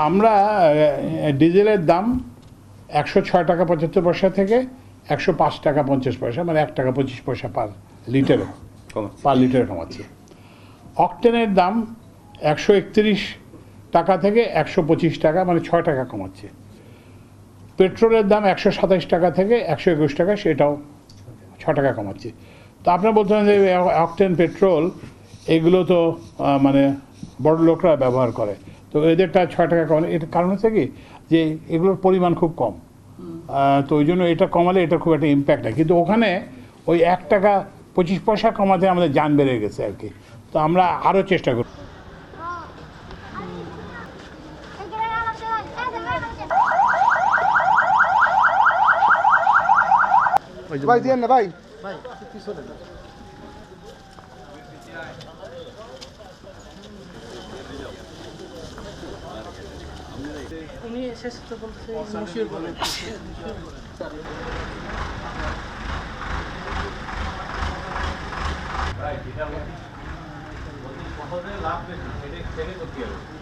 আমরা ডিজেলের দাম 106 টাকা 75 পয়সা থেকে 105 টাকা 50 পয়সা, মানে 1 টাকা 25 পয়সা পার লিটারে কমাচ্ছি। অকটেনের দাম 131 টাকা থেকে 125 টাকা, মানে 6 টাকা কমাচ্ছে। পেট্রোলের দাম 127 টাকা থেকে 121 টাকা, সেটাও 6 টাকা কমাচ্ছে। তো আপনারা বলছেন যে অকটেন পেট্রোল এগুলো তো মানে বড় লোকরা ব্যবহার করে, তো এদেরটা 6 টাকা কমালে এটার কারণ হচ্ছে কি যে এগুলোর পরিমাণ খুব কম, তো ওই জন্য এটা কমালে এটা খুব একটা ইম্প্যাক্ট হয়। কিন্তু ওখানে ওই 1 টাকা 25 পয়সা কমাতে আমাদের যান বেড়ে গেছে আর কি। তো আমরা আরও চেষ্টা করি। ভাই দিয়েন না ভাই, উনি শেষ তো বলতে মশিউর বলেন লাভ বেশি, এটা করতে হবে।